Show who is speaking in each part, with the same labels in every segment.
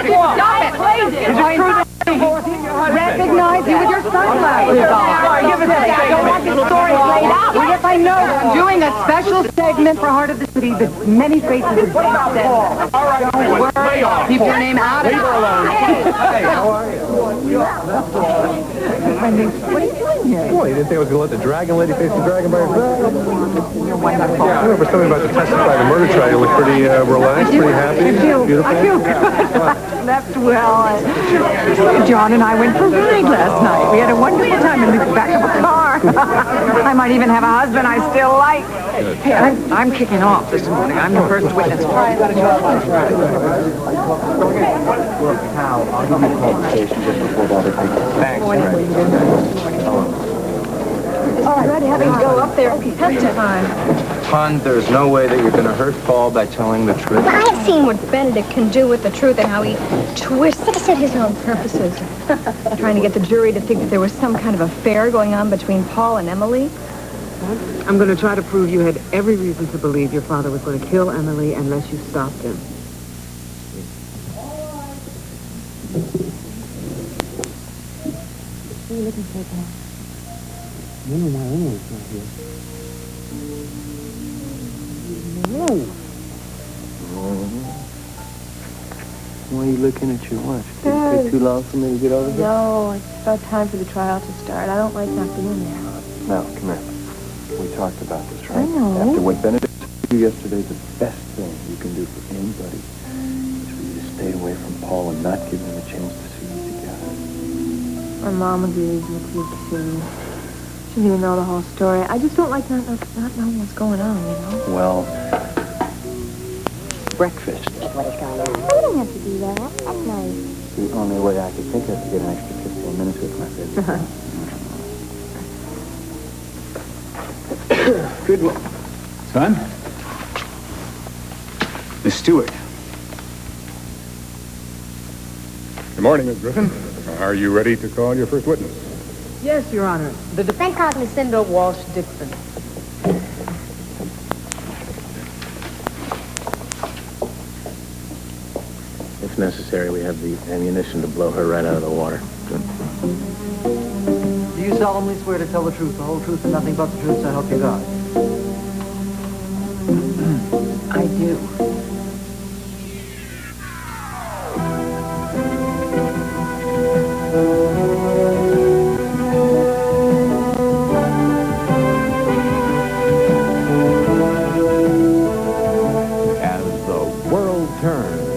Speaker 1: Stop it, please.
Speaker 2: Is it true that
Speaker 1: Recognize you with your sunglasses on.
Speaker 2: Give us a
Speaker 1: I don't want the story played out.
Speaker 3: Well, yes, I know. I'm doing a special segment for Heart of the City, but many faces have
Speaker 2: What about Paul? All right,
Speaker 3: Don't worry. Keep your name out of it.
Speaker 2: Leave her alone.
Speaker 4: Hey, how are you?
Speaker 3: What are you doing here?
Speaker 4: Boy, you didn't think I was going to let the dragon lady face the dragon by herself?
Speaker 3: You're wonderful.
Speaker 4: I remember something about to testify in the murder trial. You look pretty relaxed, pretty happy. Beautiful.
Speaker 3: I feel good. Left well. John and I went for a ride last night. We had a wonderful time in the back of a car. I might even have a husband I still like. Hey, I'm kicking off this morning. I'm the first witness.
Speaker 5: Pal, I'll give you a call to the station just before Bobby takes it.
Speaker 4: Thanks.
Speaker 3: All right, I'd have to go up there and testify.
Speaker 5: Hon, there's no way that you're going to hurt Paul by telling the truth.
Speaker 6: I've seen what Benedict can do with the truth and how he twists it to suit his own purposes. Trying to get the jury to think that there was some kind of affair going on between Paul and Emily.
Speaker 7: I'm going to try to prove you had every reason to believe your father was going to kill Emily unless you stopped him.
Speaker 3: What are you looking for, Paul?
Speaker 5: I don't know why Emily's not here.
Speaker 3: No.
Speaker 5: Why are you looking at your watch? Did it take too long for me to get over here?
Speaker 6: No, it's about time for the trial to start. I don't like not being there.
Speaker 5: No, come here. We talked about this, right?
Speaker 6: I know.
Speaker 5: After what Benedict told you yesterday, the best thing you can do for anybody is for you to stay away from Paul and not give him a chance to see you together.
Speaker 6: My mom agrees with you, too. She doesn't even know the whole story. I just don't like not knowing what's going on, you know?
Speaker 5: Well, breakfast.
Speaker 6: What is going on? I don't have to do that. That's nice.
Speaker 5: The only way I could think of to get an extra 15 minutes with my baby.
Speaker 4: Good one. Son? Miss Stewart.
Speaker 8: Good morning, Miss Griffin. Are you ready to call your first witness?
Speaker 7: Yes, Your Honor. The defense calls me Cinder Walsh Dixon.
Speaker 5: If necessary, we have the ammunition to blow her right out of the water. Good.
Speaker 9: Do you solemnly swear to tell the truth, the whole truth, and nothing but the truth, so help you God?
Speaker 3: I do.
Speaker 10: As the world turns.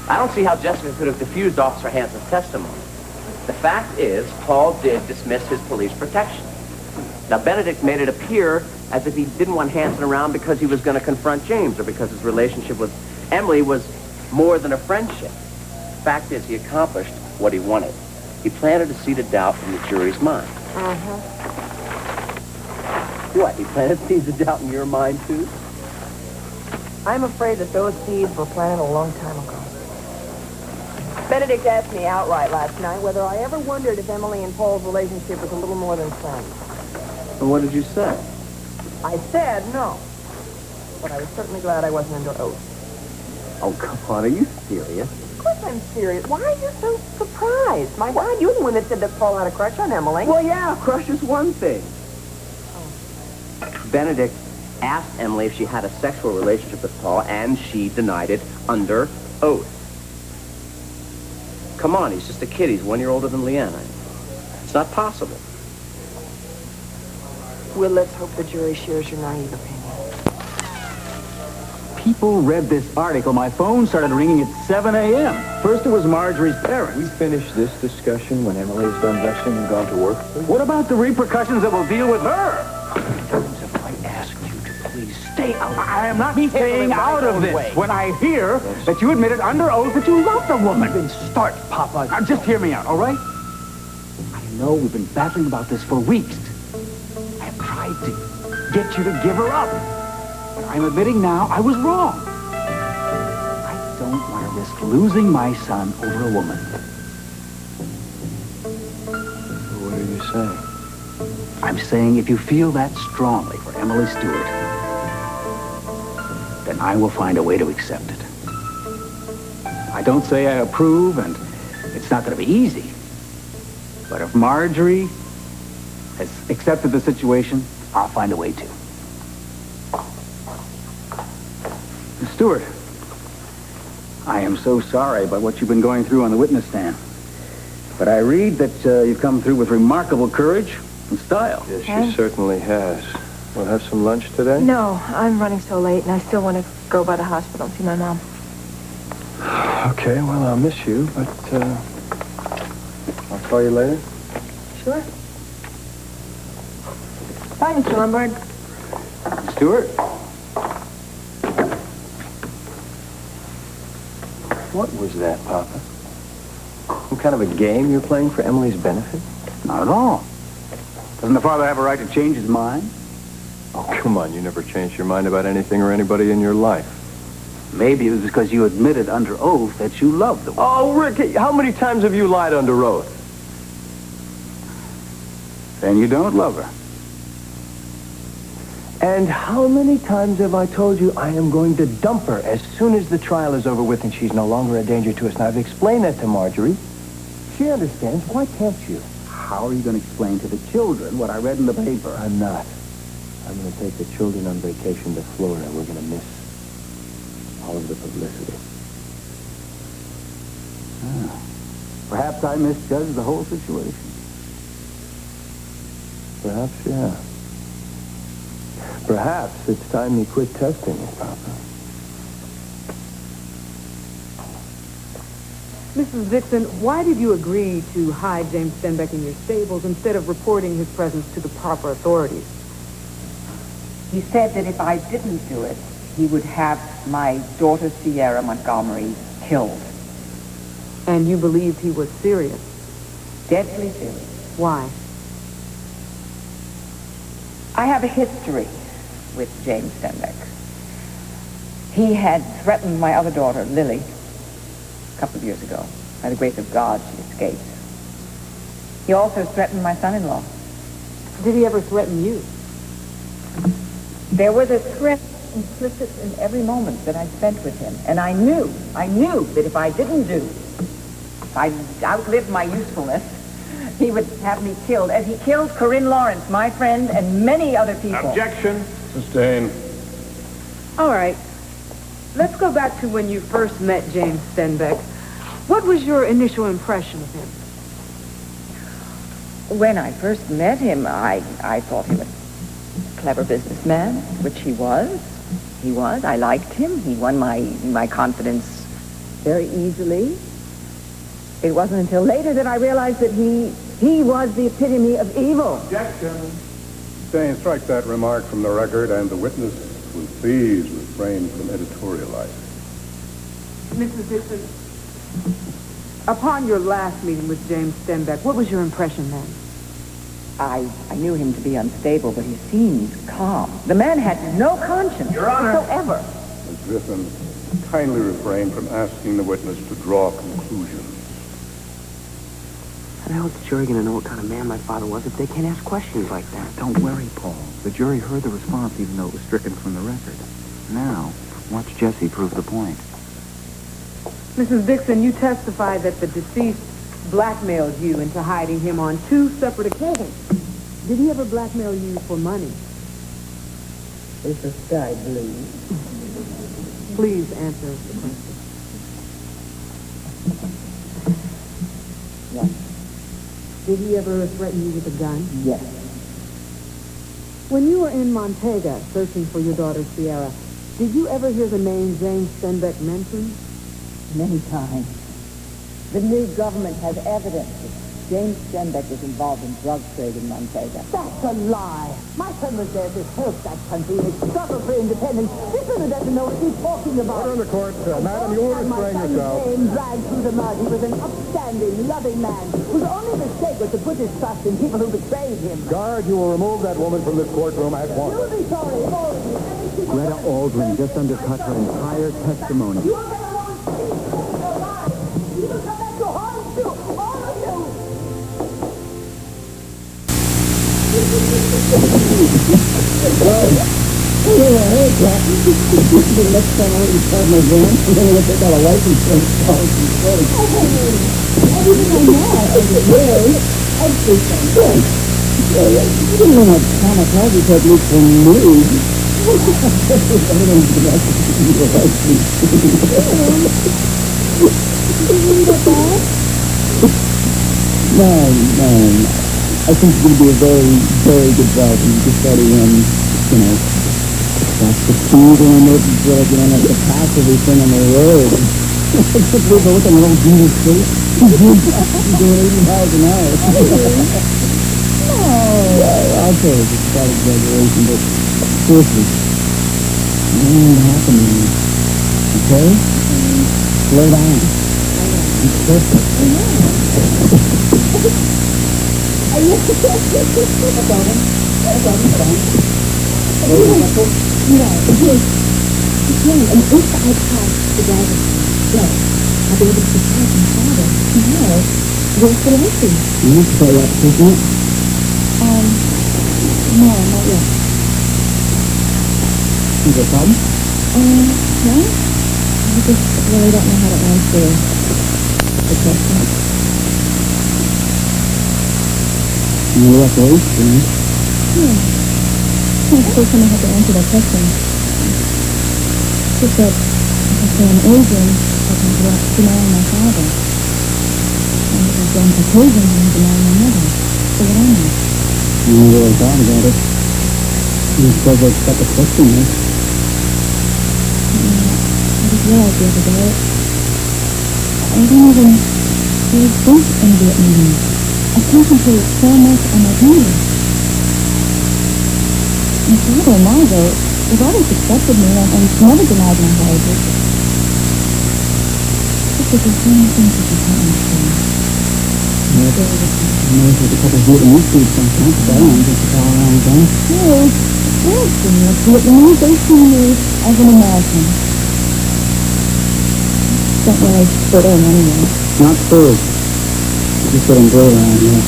Speaker 11: I don't see how Jessica could have diffused Officer Hanson's testimony. The fact is, Paul did dismiss his police protection. Now, Benedict made it appear as if he didn't want Hanson around because he was going to confront James or because his relationship with Emily was more than a friendship. Fact is, he accomplished what he wanted. He planted a seed of doubt in the jury's mind. What, he planted seeds of doubt in your mind, too?
Speaker 1: I'm afraid that those seeds were planted a long time ago. Benedict asked me outright last night whether I ever wondered if Emily and Paul's relationship was a little more than friends.
Speaker 11: And what did you say?
Speaker 1: I said no, but I was certainly glad I wasn't under oath.
Speaker 11: Oh, come on, are you serious?
Speaker 1: Of course I'm serious. Why are you so surprised? My God, you're the one that said that Paul had a crush on Emily.
Speaker 11: Well, yeah, crush is one thing. Benedict asked Emily if she had a sexual relationship with Paul, and she denied it under oath. Come on, he's just a kid. He's 1 year older than Leanna. It's not possible.
Speaker 1: Well, let's hope the jury shares your naive opinion.
Speaker 10: People read this article. My phone started ringing at 7 a.m. First it was Marjorie's parents.
Speaker 5: We finish this discussion when Emily's done dressing and gone to work, please?
Speaker 10: What about the repercussions that will deal with her?
Speaker 5: I ask you to please
Speaker 10: Stay out. I am not staying out of this. When I hear that you admitted under oath that you love the woman.
Speaker 9: Then start, Papa.
Speaker 10: Now, just hear me out, all right? I know we've been battling about this for weeks. I have tried to get you to give her up. But I'm admitting now I was wrong. I don't want to risk losing my son over a woman.
Speaker 5: What are you saying?
Speaker 10: I'm saying if you feel that strongly for Emily Stewart, then I will find a way to accept it. I don't say I approve, and it's not going to be easy. But if Marjorie has accepted the situation, I'll find a way to. Miss Stewart, I am so sorry about what you've been going through on the witness stand. But I read that you've come through with remarkable courage and style.
Speaker 5: Yes, she certainly has. We'll have some lunch today?
Speaker 1: No, I'm running so late, and I still want to go by the hospital and see my mom.
Speaker 5: Okay, well, I'll miss you, but I'll call you later.
Speaker 1: Sure. Bye, Mr. Lombard.
Speaker 10: Stewart?
Speaker 5: What was that, Papa? Some kind of a game you're playing for Emily's benefit?
Speaker 10: Not at all. Doesn't the father have a right to change his mind?
Speaker 5: Oh, come on, you never changed your mind about anything or anybody in your life.
Speaker 10: Maybe it was because you admitted under oath that you loved the woman.
Speaker 5: Oh, Rick, how many times have you lied under oath?
Speaker 10: Then you don't love her.
Speaker 5: And how many times have I told you I am going to dump her as soon as the trial is over with and she's no longer a danger to us? Now, I've explained that to Marjorie. She understands. Why can't you?
Speaker 10: How are you going to explain to the children what I read in the paper?
Speaker 5: I'm not. I'm going to take the children on vacation to Florida. We're going to miss all of the publicity.
Speaker 10: Perhaps I misjudged the whole situation.
Speaker 5: Perhaps, yeah. Perhaps it's time you quit testing me, Papa.
Speaker 7: Mrs. Dixon, why did you agree to hide James Stenbeck in your stables instead of reporting his presence to the proper authorities?
Speaker 3: He said that if I didn't do it, he would have my daughter Sierra Montgomery killed.
Speaker 7: And you believed he was serious?
Speaker 3: Deadly serious.
Speaker 7: Why?
Speaker 3: I have a history with James Stenbeck. He had threatened my other daughter, Lily, a couple of years ago. By the grace of God, she escaped. He also threatened my son-in-law.
Speaker 7: Did he ever threaten you?
Speaker 3: There was a threat implicit in every moment that I spent with him. And I knew that if I didn't do, if I outlived my usefulness, he would have me killed, as he killed Corinne Lawrence, my friend, and many other people.
Speaker 8: Objection. Sustained.
Speaker 7: All right. Let's go back to when you first met James Stenbeck. What was your initial impression of him?
Speaker 3: When I first met him, I thought him a clever businessman, which he was. He was. I liked him. He won my confidence very easily. It wasn't until later that I realized that he was the epitome of evil.
Speaker 8: Objection. Sustained. Strike that remark from the record, and the witness will please refrain from editorializing.
Speaker 7: Mrs. Dixon, upon your last meeting with James Stenbeck, what was your impression then?
Speaker 3: I knew him to be unstable, but he seemed calm. The man had no conscience whatsoever.
Speaker 8: Ms. Griffin, kindly refrain from asking the witness to draw conclusions.
Speaker 11: How the hell is the jury going to know what kind of man my father was if they can't ask questions like that?
Speaker 10: Don't worry, Paul. The jury heard the response even though it was stricken from the record. Now, watch Jesse prove the point.
Speaker 7: Mrs. Dixon, you testified that the deceased blackmailed you into hiding him on 2 separate occasions. Did he ever blackmail you for money?
Speaker 3: Is the sky blue?
Speaker 7: Please answer the question.
Speaker 3: Yes.
Speaker 7: Did he ever threaten you with a gun?
Speaker 3: Yes.
Speaker 7: When you were in Montega searching for your daughter Sierra, did you ever hear the name James Stenbeck mentioned?
Speaker 3: Many times. The new government has evidence that James Stenbeck was involved in drug trade in Montega.
Speaker 1: That's a lie. My son was there to help that country in its struggle for independence. This fellow doesn't know what he's talking about.
Speaker 8: Order in the court. Madam, you order spraying yourself.
Speaker 1: My son came dragged through the mud. He was an upstanding, loving man whose only mistake was to put his trust in people who betrayed him.
Speaker 8: Guard, you will remove that woman from this courtroom at once.
Speaker 1: You'll be sorry if all of you.
Speaker 10: Greta Aldrin just undercut her entire testimony.
Speaker 1: You are going to lie. You will come back to haunt you, all of you.
Speaker 10: I think it's going to be a very, very good job. You just got to, that's the speed on it, like the pass everything on the road. It's just look at the little Jesus street. He's doing 80 miles an hour. I'll tell you, it's quite exaggeration, but seriously, it ain't happening. Okay? Slow down. It's perfect.
Speaker 6: No, not yet.
Speaker 10: Is there a problem?
Speaker 6: No. I just really don't know how to answer the question.
Speaker 10: You have to wait,
Speaker 6: Yeah. I suppose someone had to answer that question. Just that, if I'm Asian, I can deny my father. And if I'm Caucasian, I can deny my mother. So what am I?
Speaker 10: You really thought about it. You suppose that's got the question, right?
Speaker 6: I just realized the other day, I don't even think in Vietnamese. I concentrate so much on my English. My father and I, though, have always accepted me and never denied my heritage. Just that there's so many things that you can't understand.
Speaker 10: There's a couple of Vietnamese people sometimes, but I don't think it's all around them.
Speaker 6: Yes, Vietnamese, they see me as an American. Don't really fit in anyway.
Speaker 10: Not true. Just what I'm good around here.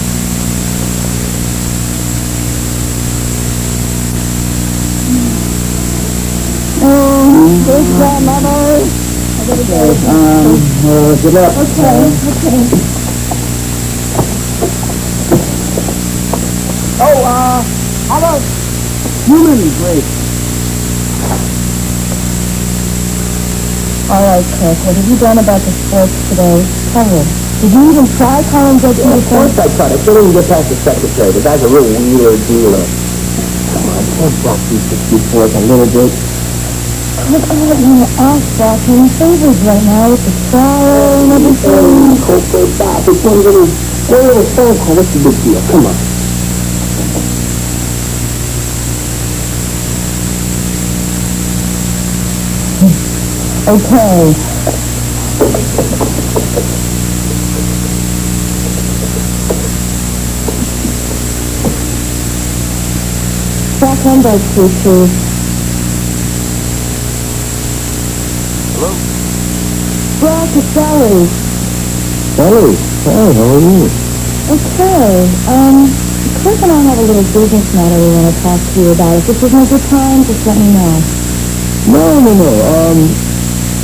Speaker 6: Oh, good grandmother. I gotta go.
Speaker 10: Good luck.
Speaker 6: Okay.
Speaker 10: How about human break?
Speaker 6: All right, Kirk, what have you done about the sports today? Tell me. Did you even try calling Judge
Speaker 11: Of course I tried. I couldn't even get past the secretary. The guy's a real weird dealer.
Speaker 10: I can't block these 64s a little bit.
Speaker 6: I thought you were off watching favors right now with the trial and everything.
Speaker 10: Okay, stop. It's one little phone call. What's the big deal? Come on.
Speaker 6: Okay. Back on bike, please.
Speaker 4: Hello?
Speaker 6: Brock, it's Sally.
Speaker 10: Sally, hi, how are you?
Speaker 6: Okay, Cliff and I have a little business matter we want to talk to you about. If this isn't a good time, just let me know.
Speaker 10: No.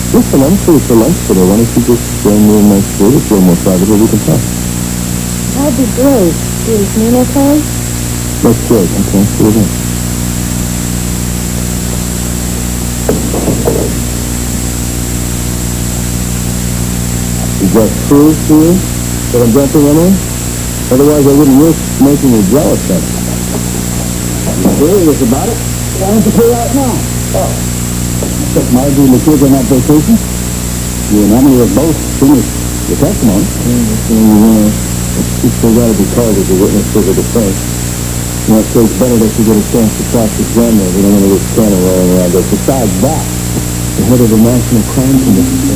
Speaker 10: Listen, I'm free for lunch today. Why don't you just join me in my school? It's a little more private where we can talk.
Speaker 6: That'd be great. Is Nina okay?
Speaker 10: That's great. Okay, see you then. Is that true to you? That I'm jumping on her? Otherwise, I wouldn't risk making her jealous of it. You're serious about it? Why don't you pull out now? Oh. Except Margie and the kids are not vacation. You and Emily have both finished your testimony. You still got to be called as a witness for the defense. You know, so it's better that you get a chance to cross-examine her. We don't want to lose Tanner rolling around. But besides that, the head of the National Crime Commission.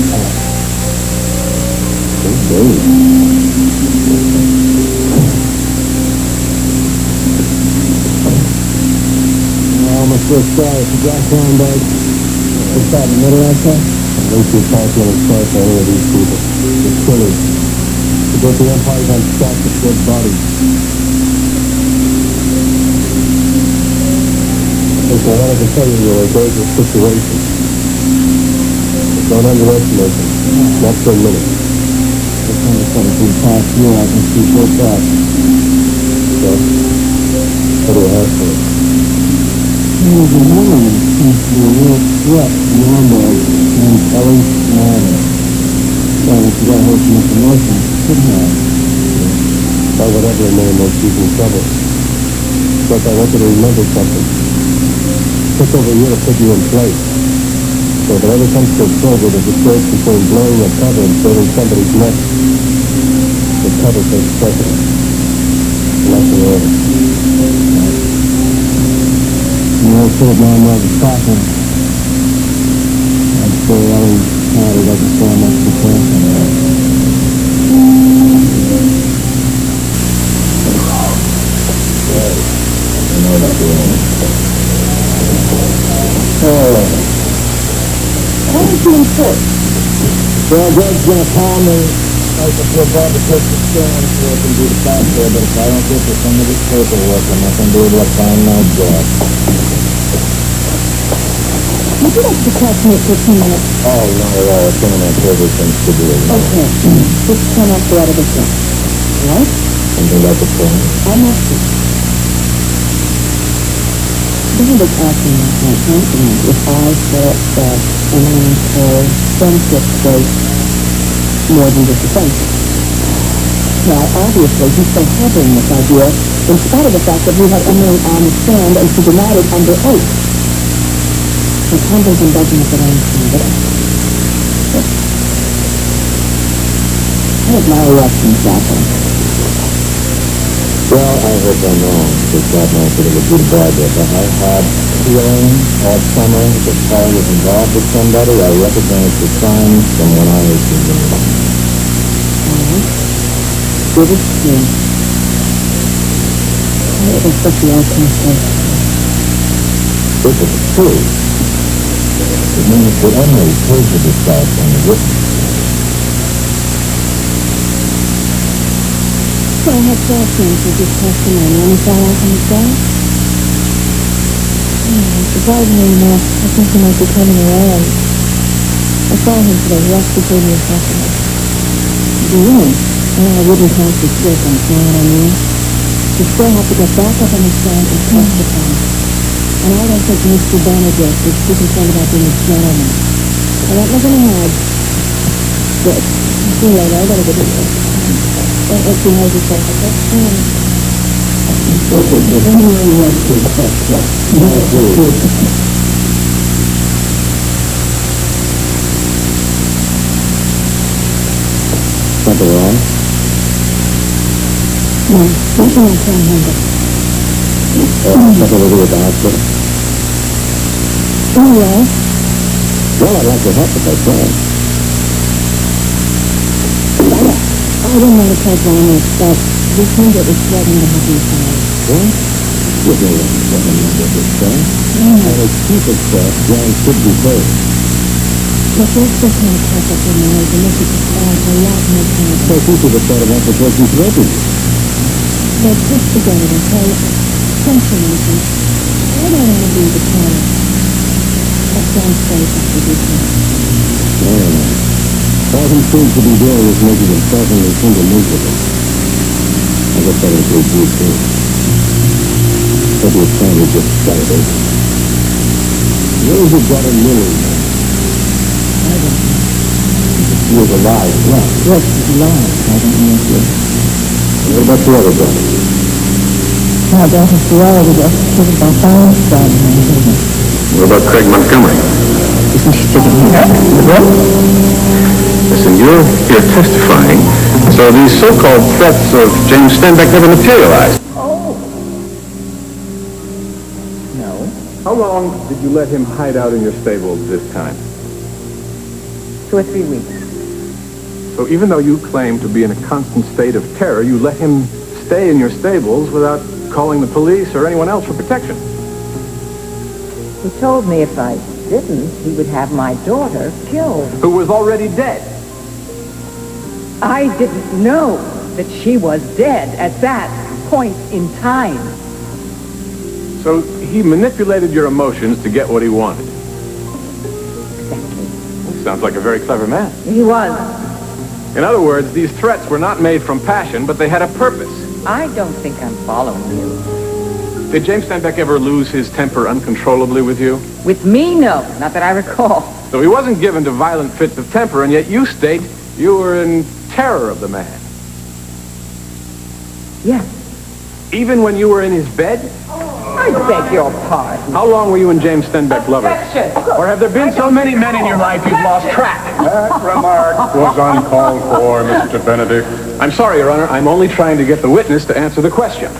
Speaker 10: My first try is the black down bag. What's that, in the middle of that? I think you're talking to start by any of these people. They're killers. To get the Empire's on stack with dead bodies.
Speaker 5: wanted to tell you you're a dangerous situation. But don't underestimate them. Not for a minute. Just understand if we pass you, I can see so fast. So, what do you have for it? There's a woman who seems to be a real threat to your neighborhood named Ellie Snyder. So if you got her some information, could have. Well, whatever her name was, she's in trouble. But I want you to remember something. Took over here to put you in place. So if it ever comes to a trouble, there's a choice between blowing a cover and saving somebody's neck. The cover takes precedent. And that's the order. You know, sort of my mother's talking. I'm sure Ellie Snyder doesn't stand much to chance. Why is he in court? Well, Greg's gonna call me like if we're about to take the stand so I can do the fact there, but if I don't get to some of this paperwork, I'm not gonna be able to find my job.
Speaker 3: Would you like to talk to me for 2 minutes?
Speaker 5: Oh, not at all. It's one of my favorite things to do.
Speaker 3: Okay. Just turn off the other thing. What?
Speaker 5: Something about the phone.
Speaker 3: I'm asking. David asked me last night, confident, if I felt that Emily and Paul's friendship was more than just a friendship. Now, obviously, he's still harboring this idea, in spite of the fact that he had Emily on the stand and she denied it under oath. So Congress and Belgium have their own thing, but here's my reaction exactly.
Speaker 5: Well, I hope I'm wrong, because God knows that it would be bad if I had feeling all summer that Paul was involved with somebody. I recognize the signs from when I was in the
Speaker 3: Good as true. It was such the ultimate thing.
Speaker 5: If it's true, it means that Emily perjured herself on the witness.
Speaker 3: So I had questions for this testimony. Any follow-up on the job? Surprisingly enough, I think he might be coming around. I saw him today. He actually told me a compliment. Really? Well, I wouldn't count the trick, you know what I mean? You still have to get back up on the stand and testify. And I don't think Mr. Benedict is too concerned about being a gentleman. I don't look in the head. Good. See you later. I better get to work. Don't behave yourself, okay?
Speaker 5: Something wrong?
Speaker 3: No, nothing I can't handle.
Speaker 5: Something to do with the hospital?
Speaker 3: Oh, well?
Speaker 5: Well, I'd like to help if I can.
Speaker 3: I didn't want to take on this, but this hundred is threatening to have you fired.
Speaker 5: What? Give me a number this time. And as chief of staff, John should be paid.
Speaker 3: But there's still kind of perfect in noise, and this is a lot more time.
Speaker 5: So people have thought about the person's record.
Speaker 3: But just forget it, okay? Confirmation. I don't want to be the parent. That sounds safe after this one.
Speaker 5: No. All he seems to be doing is making himself and his finger miserable. I guess that includes you, too. Maybe it's time to just celebrate. Where is your brother Lily?
Speaker 3: I don't know.
Speaker 5: He was alive, right?
Speaker 3: Yes, he's alive. I don't know if you're...
Speaker 5: What about your other brother?
Speaker 3: My daughter Suella was executed by fireside in the business.
Speaker 8: What about Craig Montgomery?
Speaker 3: Isn't she sitting here?
Speaker 8: Listen, you're here testifying, so these so-called threats of James Stenbeck never materialized.
Speaker 3: Oh. No.
Speaker 4: How long did you let him hide out in your stable this time?
Speaker 1: 2 or 3 weeks.
Speaker 4: So even though you claim to be in a constant state of terror, you let him stay in your stables without calling the police or anyone else for protection.
Speaker 1: He told me if I didn't, he would have my daughter killed.
Speaker 4: Who was already dead.
Speaker 1: I didn't know that she was dead at that point in time.
Speaker 4: So he manipulated your emotions to get what he wanted.
Speaker 3: Exactly.
Speaker 4: Sounds like a very clever man.
Speaker 3: He was.
Speaker 4: In other words, these threats were not made from passion, but they had a purpose.
Speaker 3: I don't think I'm following you.
Speaker 4: Did James Steinbeck ever lose his temper uncontrollably with you?
Speaker 3: With me, no. Not that I recall.
Speaker 4: So he wasn't given to violent fits of temper, and yet you state you were in terror of the man.
Speaker 3: Yes.
Speaker 4: Even when you were in his bed?
Speaker 3: I beg your pardon.
Speaker 4: How long were you and James Steinbeck lovers?
Speaker 3: Objection.
Speaker 4: Or have there been so many men in your life you've lost track?
Speaker 8: That remark was uncalled for, Mr. Benedict.
Speaker 4: I'm sorry, Your Honor. I'm only trying to get the witness to answer the question.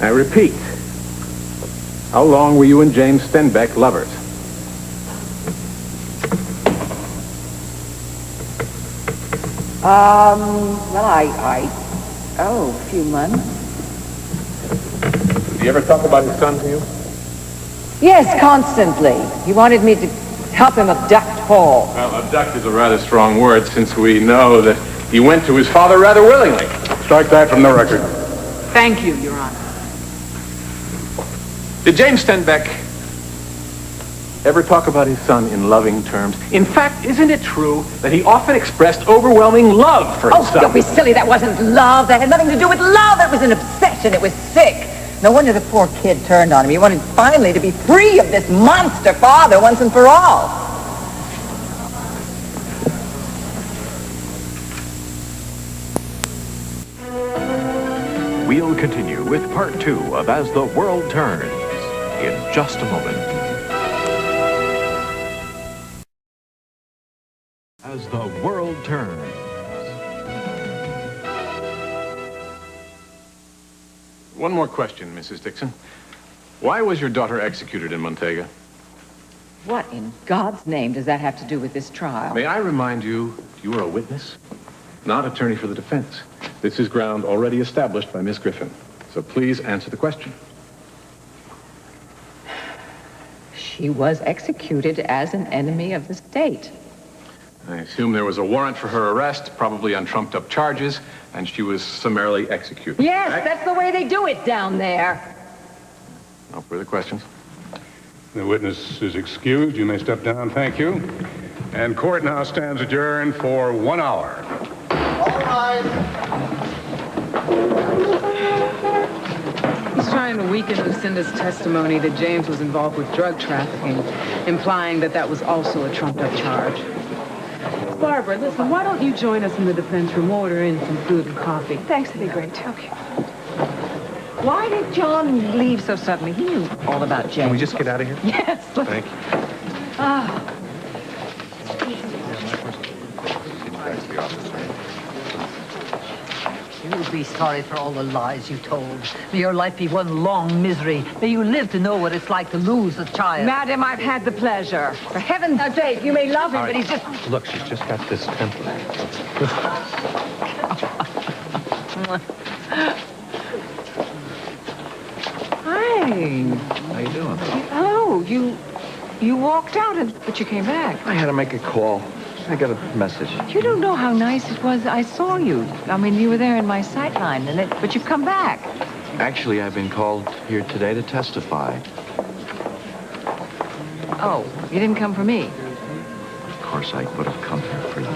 Speaker 4: I repeat, how long were you and James Steinbeck lovers?
Speaker 3: Well, a few months.
Speaker 4: Did he ever talk about his son to you?
Speaker 3: Yes, constantly. He wanted me to help him abduct Paul.
Speaker 4: Well, abduct is a rather strong word, since we know that he went to his father rather willingly.
Speaker 8: Strike that from the record.
Speaker 7: Thank you, Your Honor.
Speaker 4: Did James Steinbeck ever talk about his son in loving terms? In fact, isn't it true that he often expressed overwhelming love for his son?
Speaker 3: Oh, don't be silly. That wasn't love. That had nothing to do with love. It was an obsession. It was sick. No wonder the poor kid turned on him. He wanted finally to be free of this monster father once and for all.
Speaker 12: We'll continue with part 2 of As the World Turns in just a moment. As the World Turns.
Speaker 4: One more question, Mrs. Dixon. Why was your daughter executed in Montega?
Speaker 3: What in God's name does that have to do with this trial?
Speaker 4: May I remind you, you are a witness, not attorney for the defense. This is ground already established by Miss Griffin. So please answer the question.
Speaker 3: She was executed as an enemy of the state.
Speaker 4: I assume there was a warrant for her arrest, probably on trumped-up charges, and she was summarily executed.
Speaker 3: Yes,
Speaker 4: correct?
Speaker 3: that's the way they do it down there.
Speaker 4: No further questions?
Speaker 8: The witness is excused. You may step down. Thank you. And court now stands adjourned for 1 hour.
Speaker 2: All right.
Speaker 7: He's trying to weaken Lucinda's testimony that James was involved with drug trafficking, implying that that was also a trumped-up charge. Barbara, listen, why don't you join us in the defense room, order in some food and coffee?
Speaker 6: Thanks, that'd be great. Okay. Why did John leave so suddenly? He knew all about James.
Speaker 4: Can we just get out of here?
Speaker 6: Yes.
Speaker 4: Thank you.
Speaker 6: Ah.
Speaker 9: You'll be sorry for all the lies you told. May your life be one long misery. May you live to know what it's like to lose a child.
Speaker 3: Madam, I've had the pleasure. For heaven's sake, you may love him, but he's just...
Speaker 4: Look, she's just got this temper.
Speaker 3: Hi.
Speaker 10: How you doing?
Speaker 3: Hello. You walked out, but you came back.
Speaker 10: I had to make a call. I got a message.
Speaker 3: You don't know how nice it was. I saw you. I mean, you were there in my sight line, but you've come back.
Speaker 10: Actually, I've been called here today to testify.
Speaker 3: Oh, you didn't come for me.
Speaker 10: Of course, I would have come here for you.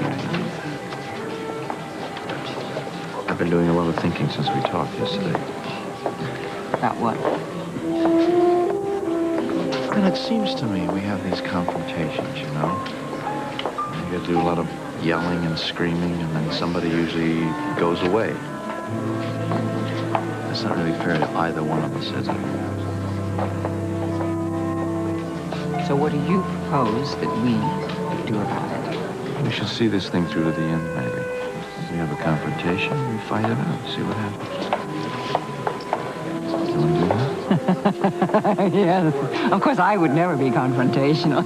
Speaker 10: I've been doing a lot of thinking since we talked yesterday.
Speaker 3: About what?
Speaker 10: And it seems to me we have these confrontations, you know? You do a lot of yelling and screaming, and then somebody usually goes away. That's not really fair to either one of us, is it?
Speaker 3: So what do you propose that we do about it?
Speaker 10: We should see this thing through to the end, maybe. We have a confrontation, we fight it out, see what happens. You want to do that?
Speaker 3: Yes. Of course, I would never be confrontational.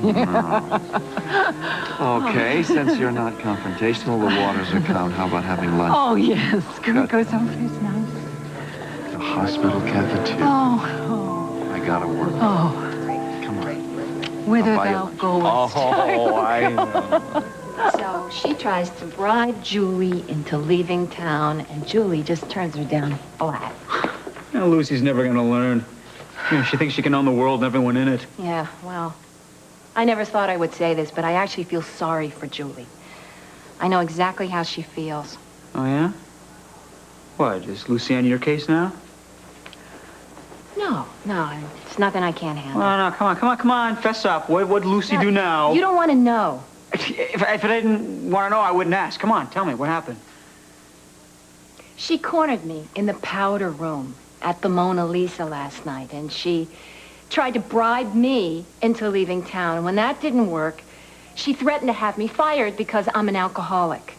Speaker 10: Okay, since you're not confrontational, the waters account. How about having lunch?
Speaker 3: Oh, yes. Can we go someplace nice?
Speaker 10: The hospital cafeteria.
Speaker 3: Oh.
Speaker 10: I gotta work.
Speaker 3: Oh.
Speaker 10: Come on.
Speaker 3: Whither
Speaker 10: I'll buy you
Speaker 3: thou
Speaker 10: lunch.
Speaker 3: goest.
Speaker 10: Oh, I know.
Speaker 13: So she tries to bribe Julie into leaving town, and Julie just turns her down flat.
Speaker 14: Now, Lucy's never going to learn.
Speaker 10: Yeah, she thinks she can own the world and everyone in it.
Speaker 13: Yeah, well, I never thought I would say this, but I actually feel sorry for Julie. I know exactly how she feels.
Speaker 10: Oh, yeah? What, is Lucy on your case now?
Speaker 13: No, it's nothing I can't handle.
Speaker 10: Oh, no, come on, fess up. What'd Lucy do now?
Speaker 13: You don't want to know.
Speaker 10: If I didn't want to know, I wouldn't ask. Come on, tell me, what happened?
Speaker 13: She cornered me in the powder room at the Mona Lisa last night, and she tried to bribe me into leaving town. And when that didn't work, she threatened to have me fired because I'm an alcoholic.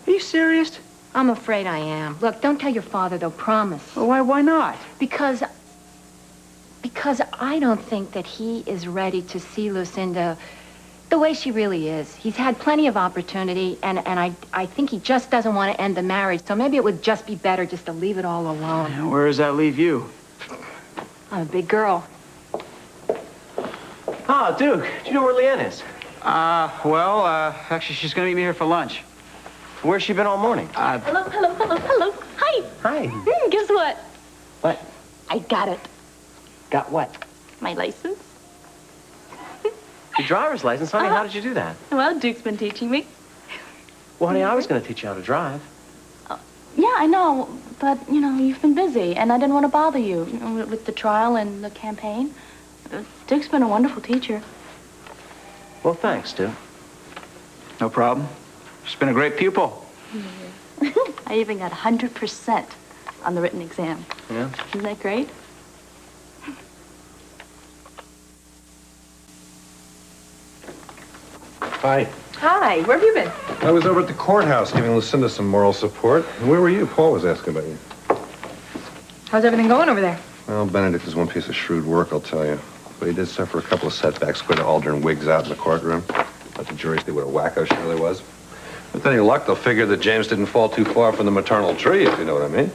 Speaker 10: Are you serious?
Speaker 13: I'm afraid I am. Look, don't tell your father, though, promise.
Speaker 10: Well, why not?
Speaker 13: Because I don't think that he is ready to see Lucinda the way she really is. He's had plenty of opportunity, and I think he just doesn't want to end the marriage, so maybe it would just be better just to leave it all alone.
Speaker 10: Yeah, where does that leave you?
Speaker 13: I'm a big girl.
Speaker 11: Ah, Duke, do you know where Leanne is?
Speaker 10: Actually, she's gonna meet me here for lunch.
Speaker 11: Where's she been all morning?
Speaker 14: Hello. Hi.
Speaker 11: Hi.
Speaker 14: Guess what?
Speaker 11: What?
Speaker 14: I got it.
Speaker 11: Got what?
Speaker 14: My license.
Speaker 11: Your driver's license? Honey, how did you do that?
Speaker 14: Well, Duke's been teaching me.
Speaker 11: Well, honey, I was going to teach you how to drive.
Speaker 14: Yeah, I know, but, you know, you've been busy, and I didn't want to bother you with the trial and the campaign. Duke's been a wonderful teacher.
Speaker 11: Well, thanks, Duke.
Speaker 10: No problem. She's been a great pupil.
Speaker 14: I even got 100% on the written exam.
Speaker 11: Yeah?
Speaker 14: Isn't that great?
Speaker 15: Hi.
Speaker 1: Hi, where have you been?
Speaker 15: I was over at the courthouse giving Lucinda some moral support. And where were you? Paul was asking about you.
Speaker 1: How's everything going over there?
Speaker 15: Well, Benedict is one piece of shrewd work, I'll tell you. But he did suffer a couple of setbacks, quite aldering wigs out in the courtroom. Let the jury see what a wacko she really was. With any luck, they'll figure that James didn't fall too far from the maternal tree, if you know what I mean.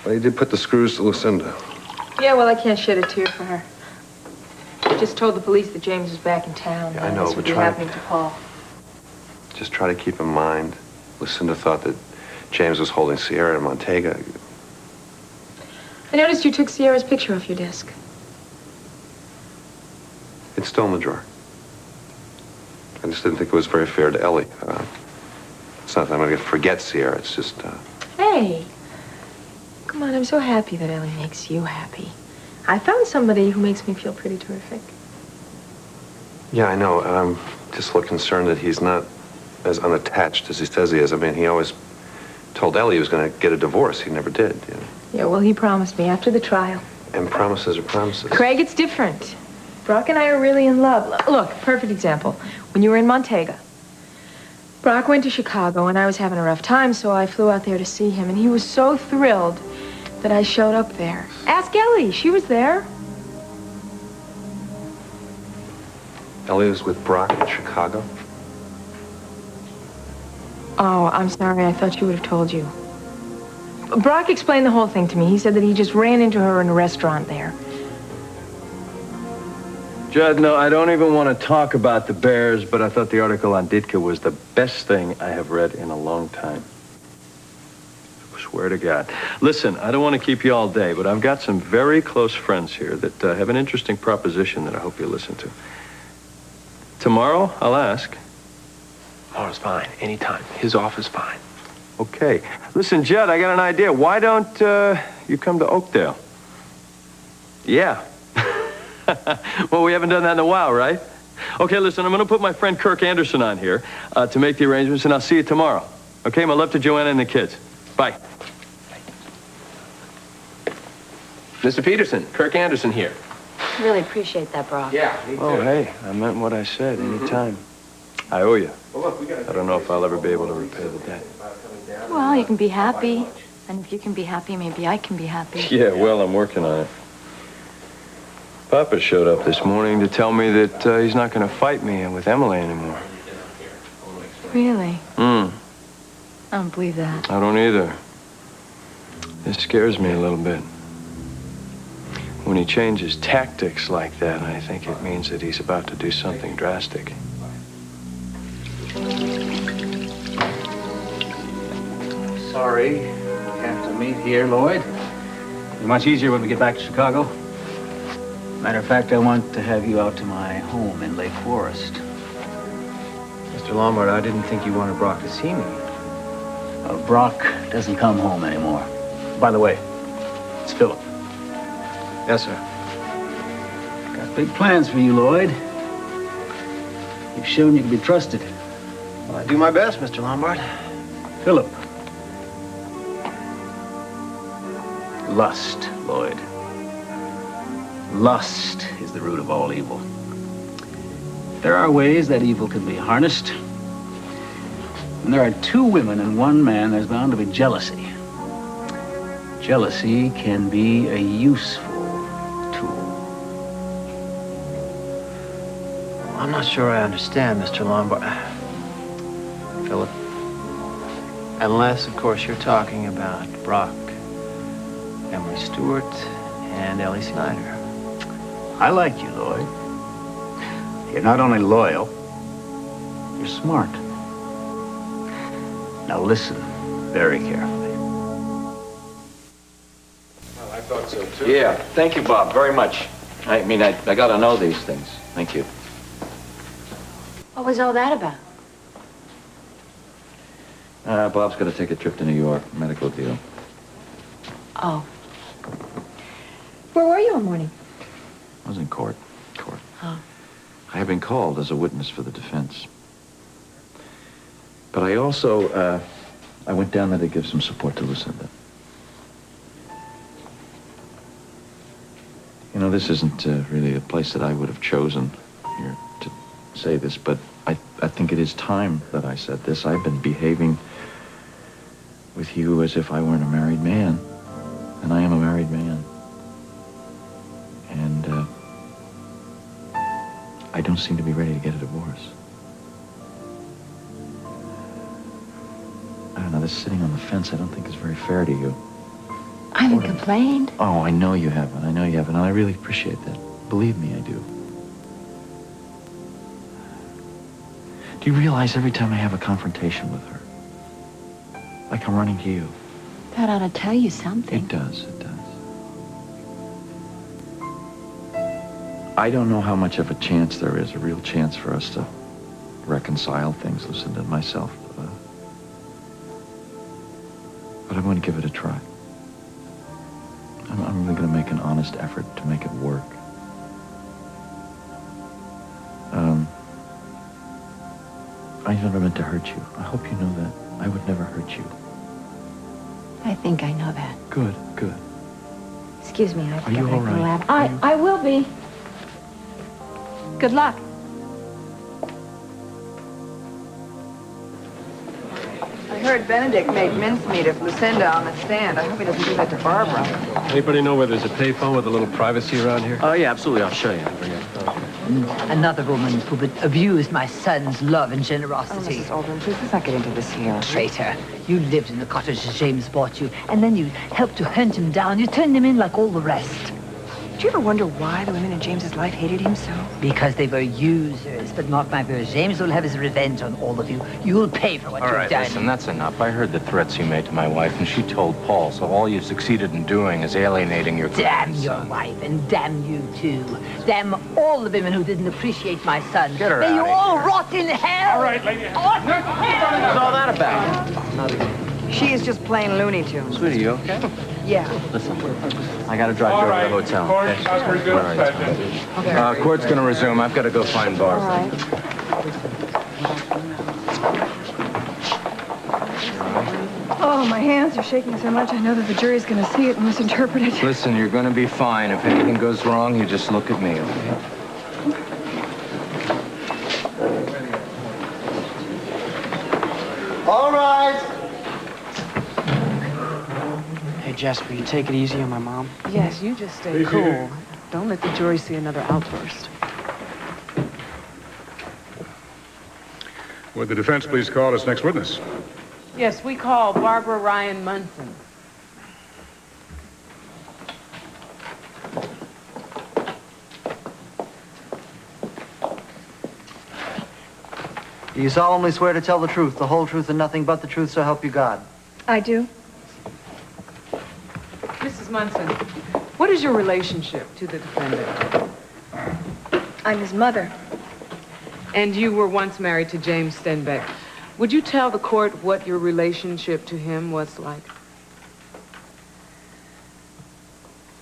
Speaker 15: But he did put the screws to Lucinda.
Speaker 1: Yeah, well, I can't shed a tear for her. I just told the police that James was back in town.
Speaker 15: Yeah, I know,
Speaker 1: this
Speaker 15: but
Speaker 1: would be happening to Paul.
Speaker 15: Just try to keep in mind, Lucinda thought that James was holding Sierra in Montega.
Speaker 1: I noticed you took Sierra's picture off your desk.
Speaker 15: It's still in the drawer. I just didn't think it was very fair to Ellie. It's not that I'm going to forget Sierra. It's just,
Speaker 1: Hey, come on, I'm so happy that Ellie makes you happy. I found somebody who makes me feel pretty terrific.
Speaker 15: Yeah, I know. And I'm just a little concerned that he's not as unattached as he says he is. I mean, he always told Ellie he was going to get a divorce. He never did, you know.
Speaker 1: Yeah, well, he promised me after the trial.
Speaker 15: And promises are promises.
Speaker 1: Craig, it's different. Brock and I are really in love. Look, perfect example. When you were in Montega, Brock went to Chicago and I was having a rough time, so I flew out there to see him, and he was so thrilled that I showed up there. Ask Ellie, she was there.
Speaker 15: Ellie was with Brock in Chicago?
Speaker 1: Oh, I'm sorry. I thought she would have told you. Brock explained the whole thing to me. He said that he just ran into her in a restaurant there.
Speaker 16: Judd, no, I don't even want to talk about the Bears, but I thought the article on Ditka was the best thing I have read in a long time. I swear to God. Listen, I don't want to keep you all day, but I've got some very close friends here that have an interesting proposition that I hope you'll listen to. Tomorrow, I'll ask.
Speaker 11: Tomorrow's fine. Anytime. His off is fine.
Speaker 16: Okay. Listen, Judd, I got an idea. Why don't you come to Oakdale? Yeah. Well, we haven't done that in a while, right? Okay, listen, I'm going to put my friend Kirk Anderson on here to make the arrangements, and I'll see you tomorrow. Okay, my love to Joanna and the kids. Bye.
Speaker 11: Mr. Peterson, Kirk Anderson here.
Speaker 13: Really appreciate that, Brock.
Speaker 11: Yeah, me too.
Speaker 16: Oh, hey, I meant what I said. Anytime. I owe you. I don't know if I'll ever be able to repay the debt.
Speaker 14: Well, you can be happy. And if you can be happy, maybe I can be happy.
Speaker 16: Yeah, well, I'm working on it. Papa showed up this morning to tell me that he's not going to fight me with Emily anymore.
Speaker 14: Really?
Speaker 16: I
Speaker 14: don't believe that.
Speaker 16: don't either. It scares me a little bit. When he changes tactics like that, I think it means that he's about to do something drastic.
Speaker 10: Sorry, have to meet here, Lloyd. Be much easier when we get back to Chicago. Matter of fact, I want to have you out to my home in Lake Forest.
Speaker 17: Mr. Lombard, I didn't think you wanted Brock to see me.
Speaker 10: Brock doesn't come home anymore. By the way, it's Philip.
Speaker 17: Yes, sir.
Speaker 10: Got big plans for you, Lloyd. You've shown you can be trusted.
Speaker 17: Well, I do my best, Mr. Lombard.
Speaker 10: Philip. Lust, Lloyd. Lust is the root of all evil. There are ways that evil can be harnessed. When there are two women and one man, there's bound to be jealousy. Jealousy can be a useful tool.
Speaker 17: I'm not sure I understand, Mr. Lombard. Philip. Unless, of course, you're talking about Brock, Emily Stewart, and Ellie Snyder.
Speaker 10: I like you, Lloyd. You're not only loyal, you're smart. Now listen very carefully.
Speaker 15: Well, I thought so, too. Yeah, thank you, Bob, very much. I mean, I got to know these things. Thank you.
Speaker 13: What was all that about?
Speaker 15: Bob's got to take a trip to New York, medical deal.
Speaker 13: Oh. Where were you all morning?
Speaker 18: I was in court.
Speaker 13: Oh.
Speaker 18: I have been called as a witness for the defense. But I also, I went down there to give some support to Lucinda. You know, this isn't really a place that I would have chosen here to say this, but I think it is time that I said this. I've been behaving with you as if I weren't a married man, and I am a married man. And I don't seem to be ready to get a divorce. I don't know, this sitting on the fence I don't think is very fair to you.
Speaker 13: I haven't complained.
Speaker 18: Oh, I know you haven't. I know you haven't. And I really appreciate that. Believe me, I do. Do you realize every time I have a confrontation with her, like I'm running to you?
Speaker 13: That ought to tell you something.
Speaker 18: It does, it does. I don't know how much of a chance there is, a real chance for us to reconcile things, Lucinda and myself. But I'm going to give it a try. I'm really going to make an honest effort to make it work. I never meant to hurt you. I hope you know that. I would never hurt you.
Speaker 13: I think I know that.
Speaker 18: Good, good.
Speaker 13: Excuse me, I have to
Speaker 18: Are you
Speaker 13: get
Speaker 18: all
Speaker 13: back to the
Speaker 18: right?
Speaker 13: lab. I will be. Good luck.
Speaker 3: I heard Benedict made mincemeat of Lucinda on the stand. I hope he doesn't do that to Barbara.
Speaker 16: Anybody know where there's a payphone with a little privacy around here?
Speaker 9: Oh, yeah, absolutely. I'll show you. Another woman who abused my son's love and generosity.
Speaker 3: Oh, Mrs. Aldrin, please let's not get into this here.
Speaker 9: Traitor. You lived in the cottage James bought you, and then you helped to hunt him down. You turned him in like all the rest.
Speaker 3: Do you ever wonder why the women in James's life hated him so?
Speaker 9: Because they were users. But mark my words, James will have his revenge on all of you. You'll pay for what
Speaker 17: All
Speaker 9: you've
Speaker 17: right,
Speaker 9: done.
Speaker 17: listen, that's enough. I heard the threats you made to my wife, and she told Paul, so all you've succeeded in doing is alienating your
Speaker 9: Damn
Speaker 17: grandson.
Speaker 9: your wife, and damn you too. Damn all the women who didn't appreciate my son.
Speaker 17: Get her
Speaker 9: May you
Speaker 17: out of
Speaker 9: all rot in hell.
Speaker 17: All right, lady.
Speaker 9: Rot in hell.
Speaker 17: What's all that about?
Speaker 3: She is just plain Looney Tunes.
Speaker 17: Sweetie, you okay?
Speaker 3: Yeah.
Speaker 17: Listen, I gotta drive you over to the hotel. Okay? All right. Court's gonna resume. I've got to go find Barbara.
Speaker 3: All right.
Speaker 6: Oh, my hands are shaking so much, I know that the jury's going to see it and misinterpret it.
Speaker 17: Listen, you're gonna be fine. If anything goes wrong, you just look at me, okay?
Speaker 2: All right.
Speaker 19: Hey, Jasper, you take it easy on my mom?
Speaker 1: Yes, you just stay cool. Don't let the jury see another outburst.
Speaker 8: Would the defense please call its next witness?
Speaker 7: Yes, we call Barbara Ryan Munson.
Speaker 20: Do you solemnly swear to tell the truth, the whole truth, and nothing but the truth, so help you God?
Speaker 6: I do.
Speaker 7: Mrs. Munson, what is your relationship to the defendant?
Speaker 6: I'm his mother.
Speaker 7: And you were once married to James Stenbeck. Would you tell the court what your relationship to him was like?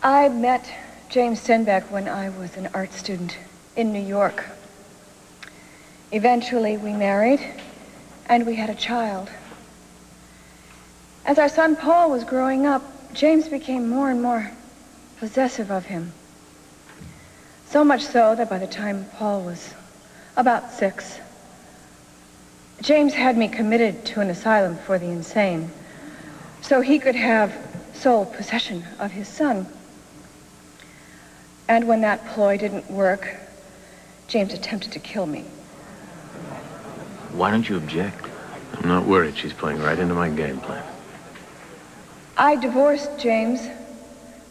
Speaker 6: I met James Stenbeck when I was an art student in New York. Eventually, we married, and we had a child. As our son Paul was growing up, James became more and more possessive of him. So much so that by the time Paul was about 6, James had me committed to an asylum for the insane so he could have sole possession of his son. And when that ploy didn't work, James attempted to kill me.
Speaker 17: Why don't you object? I'm not worried. She's playing right into my game plan.
Speaker 6: I divorced James,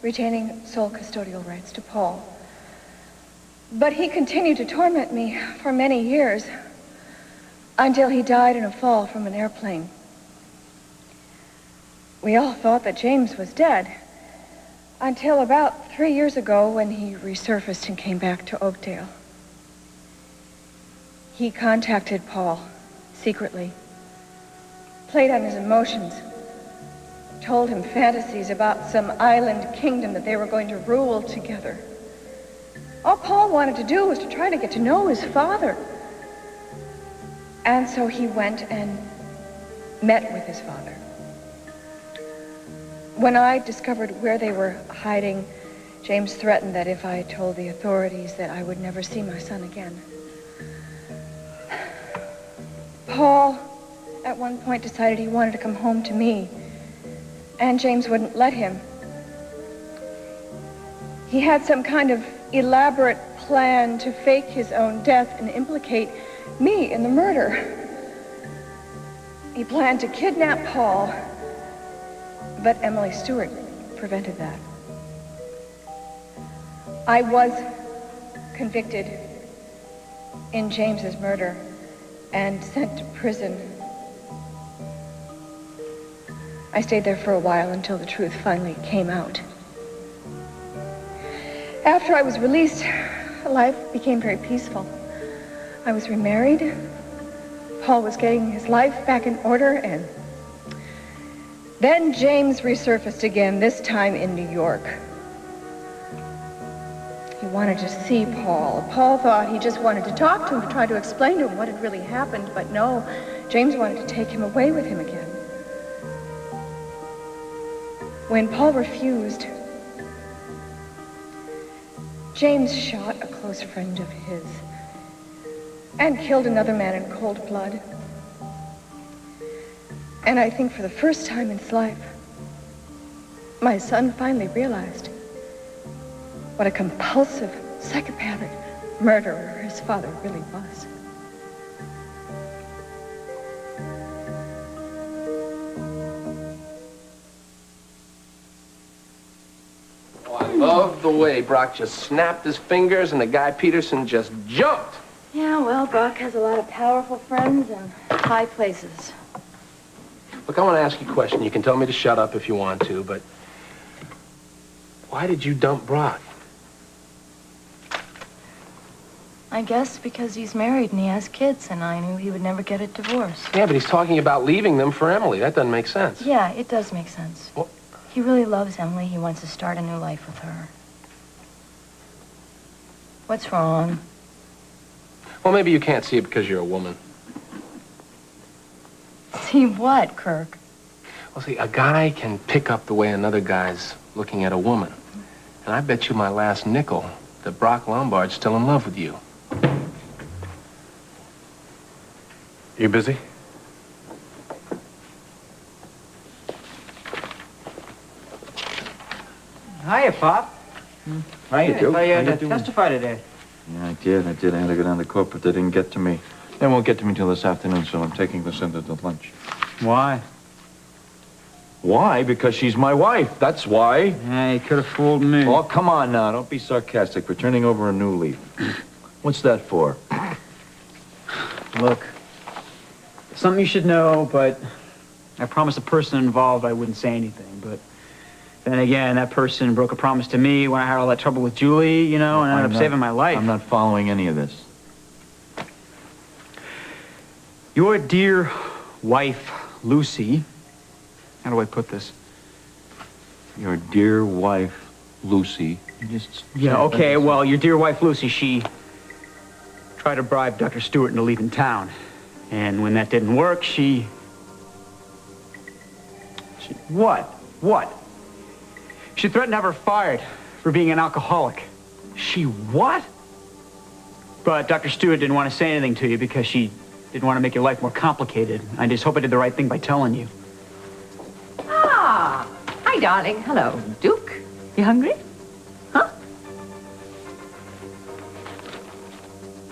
Speaker 6: retaining sole custodial rights to Paul. But he continued to torment me for many years until he died in a fall from an airplane. We all thought that James was dead until about 3 years ago when he resurfaced and came back to Oakdale. He contacted Paul secretly, played on his emotions, told him fantasies about some island kingdom that they were going to rule together. All Paul wanted to do was to try to get to know his father. And so he went and met with his father. When I discovered where they were hiding, James threatened that if I told the authorities that I would never see my son again. Paul, at one point, decided he wanted to come home to me, and James wouldn't let him. He had some kind of elaborate plan to fake his own death and implicate me in the murder. He planned to kidnap Paul, but Emily Stewart prevented that. I was convicted in James's murder and sent to prison. I stayed there for a while until the truth finally came out. After I was released, life became very peaceful. I was remarried. Paul was getting his life back in order, and then James resurfaced again, this time in New York. He wanted to see Paul. Paul thought he just wanted to talk to him, to try to explain to him what had really happened, but no, James wanted to take him away with him again. When Paul refused, James shot a close friend of his and killed another man in cold blood. And I think for the first time in his life, my son finally realized what a compulsive, psychopathic murderer his father really was.
Speaker 11: I love the way Brock just snapped his fingers and the guy Peterson just jumped.
Speaker 14: Yeah, well, Brock has a lot of powerful friends and high places.
Speaker 11: Look, I want to ask you a question. You can tell me to shut up if you want to, but why did you dump Brock?
Speaker 14: I guess because he's married and he has kids, and I knew he would never get a divorce.
Speaker 11: Yeah, but he's talking about leaving them for Emily. That doesn't make sense.
Speaker 14: Yeah, it does make sense.
Speaker 11: Well,
Speaker 14: he really loves Emily. He wants to start a new life with her. What's wrong?
Speaker 11: well, maybe you can't see it because you're a woman.
Speaker 14: See what, Kirk?
Speaker 11: Well, see, a guy can pick up the way another guy's looking at a woman. And I bet you my last nickel that Brock Lombard's still in love with you.
Speaker 15: You busy?
Speaker 19: Hiya, Pop.
Speaker 18: Hiya,
Speaker 19: Hey,
Speaker 18: Joe.
Speaker 19: I thought you
Speaker 18: How
Speaker 19: had
Speaker 18: you
Speaker 19: to
Speaker 18: doing?
Speaker 19: testify today.
Speaker 18: Yeah, I did. I had to go down to court, but they didn't get to me. They won't get to me till this afternoon, so I'm taking Lucinda to lunch.
Speaker 19: Why?
Speaker 18: Why? Because she's my wife. That's why.
Speaker 19: Yeah, you could have fooled me.
Speaker 18: Oh, come on now. Don't be sarcastic. We're turning over a new leaf. What's that for?
Speaker 19: Look, something you should know, but I promised the person involved I wouldn't say anything, but
Speaker 10: Then again, that person broke a promise to me when I had all that trouble with Julie, you know, and ended up saving my life.
Speaker 18: I'm not following any of this.
Speaker 10: Your dear wife, Lucy, how do I put this?
Speaker 18: Your dear wife, Lucy.
Speaker 10: Yeah, okay, well, your dear wife, Lucy, she tried to bribe Dr. Stewart into leaving town. And when that didn't work, she... What? What? She threatened to have her fired for being an alcoholic. She what? But Dr. Stewart didn't want to say anything to you because she didn't want to make your life more complicated. I just hope I did the right thing by telling you.
Speaker 20: Ah, hi, darling. Hello, Duke. You hungry? Huh?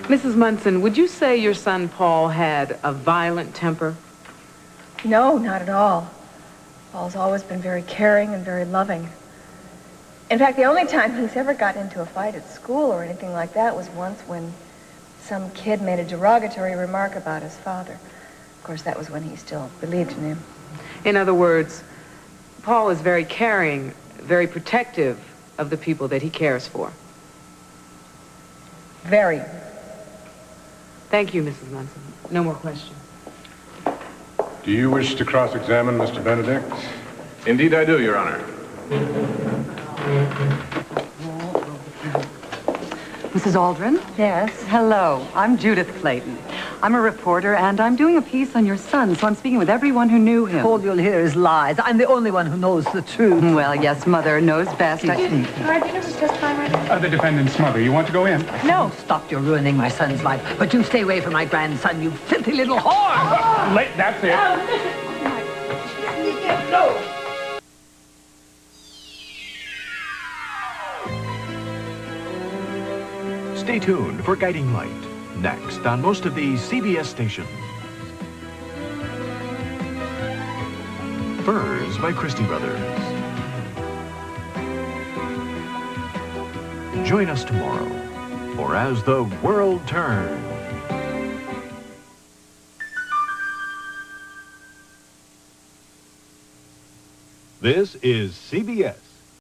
Speaker 7: Mrs. Munson, would you say your son Paul had a violent temper?
Speaker 6: No, not at all. Paul's always been very caring and very loving. In fact, the only time he's ever gotten into a fight at school or anything like that was once when some kid made a derogatory remark about his father. Of course, that was when he still believed in him.
Speaker 7: In other words, Paul is very caring, very protective of the people that he cares for.
Speaker 6: Very.
Speaker 7: Thank you, Mrs. Munson. No more questions.
Speaker 8: Do you wish to cross-examine Mr. Benedict?
Speaker 4: Indeed I do, Your Honor.
Speaker 21: Mrs. Aldrin?
Speaker 20: Yes?
Speaker 21: Hello, I'm Judith Clayton. I'm a reporter, and I'm doing a piece on your son, so I'm speaking with everyone who knew him.
Speaker 9: All you'll hear is lies. I'm the only one who knows the truth.
Speaker 21: Well, yes, Mother knows best.
Speaker 14: Our dinner was just fine right now.
Speaker 8: The defendant's mother. You want to go in?
Speaker 9: No, stop. You're ruining my son's life. But you stay away from my grandson, you filthy little whore!
Speaker 8: That's it.
Speaker 9: No!
Speaker 12: Stay tuned for Guiding Light, next on most of these CBS stations. Furs by Christie Brothers. Join us tomorrow for As the World Turns. This is CBS.